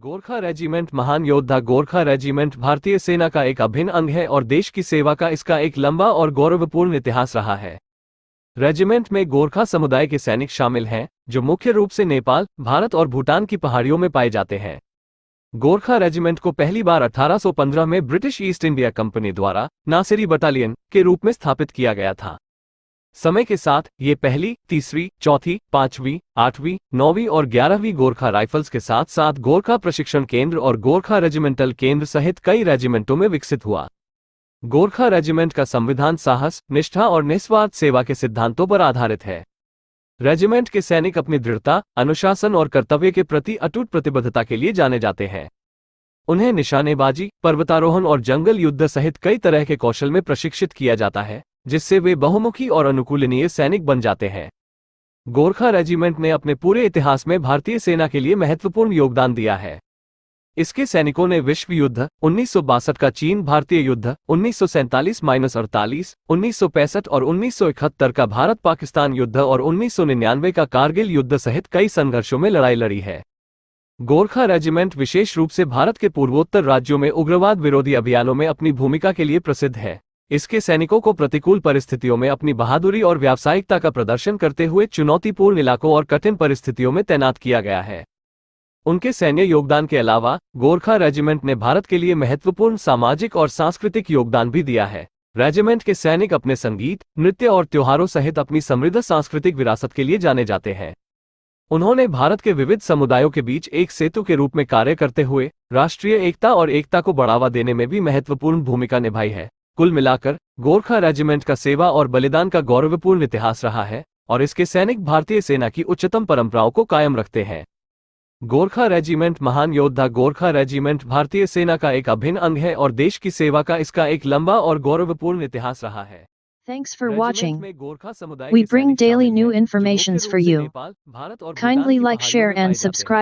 Gorkha regiment महान योद्धा Gorkha regiment भारतीय सेना का एक अभिन्न अंग है और देश की सेवा का इसका एक लंबा और गौरवपूर्ण इतिहास रहा है। रेजिमेंट में गोरखा समुदाय के सैनिक शामिल हैं, जो मुख्य रूप से नेपाल, भारत और भूटान की पहाड़ियों में पाए जाते हैं। गोरखा रेजिमेंट को पहली बार 1815 में ब्रिटिश ईस्ट इंडिया कंपनी द्वारा नासिरी बटालियन के रूप में स्थापित किया गया था। समय के साथ ये पहली, तीसरी, चौथी, पांचवीं, आठवीं, नौवीं और 11वीं गोरखा राइफल्स के साथ साथ गोरखा प्रशिक्षण केंद्र और गोरखा रेजिमेंटल केंद्र सहित कई रेजिमेंटों में विकसित हुआ। गोरखा रेजिमेंट का संविधान साहस, निष्ठा और निस्वार्थ सेवा के सिद्धांतों पर आधारित है। रेजिमेंट के सैनिक अपनी दृढ़ता, अनुशासन और कर्तव्य के प्रति अटूट प्रतिबद्धता के लिए जाने जाते हैं। उन्हें निशानेबाजी, पर्वतारोहण और जंगल युद्ध सहित कई तरह के कौशल में प्रशिक्षित किया जाता है, जिससे वे बहुमुखी और अनुकूलनीय सैनिक बन जाते हैं। गोरखा रेजिमेंट ने अपने पूरे इतिहास में भारतीय सेना के लिए महत्वपूर्ण योगदान दिया है। इसके सैनिकों ने विश्व युद्ध 1962 का चीन भारतीय युद्ध 1947-48, 1965 और 1971 का भारत पाकिस्तान युद्ध और 1999 का कारगिल युद्ध सहित कई संघर्षों में लड़ाई लड़ी है। गोरखा रेजिमेंट विशेष रूप से भारत के पूर्वोत्तर राज्यों में उग्रवाद विरोधी अभियानों में अपनी भूमिका के लिए प्रसिद्ध है। इसके सैनिकों को प्रतिकूल परिस्थितियों में अपनी बहादुरी और व्यावसायिकता का प्रदर्शन करते हुए चुनौतीपूर्ण इलाकों और कठिन परिस्थितियों में तैनात किया गया है। उनके सैन्य योगदान के अलावा गोरखा रेजिमेंट ने भारत के लिए महत्वपूर्ण सामाजिक और सांस्कृतिक योगदान भी दिया है। रेजिमेंट के सैनिक अपने संगीत, नृत्य और त्योहारों सहित अपनी समृद्ध सांस्कृतिक विरासत के लिए जाने जाते हैं। उन्होंने भारत के विविध समुदायों के बीच एक सेतु के रूप में कार्य करते हुए राष्ट्रीय एकता और एकता को बढ़ावा देने में भी महत्वपूर्ण भूमिका निभाई है। कुल मिलाकर गोरखा रेजिमेंट का सेवा और बलिदान का गौरवपूर्ण इतिहास रहा है और इसके सैनिक भारतीय सेना की उच्चतम परंपराओं को कायम रखते हैं। गोरखा रेजिमेंट महान योद्धा गोरखा रेजिमेंट भारतीय सेना का एक अभिन्न अंग है और देश की सेवा का इसका एक लंबा और गौरवपूर्ण इतिहास रहा है। Thanks for watching. We bring daily new informations for you. Kindly like, share and subscribe.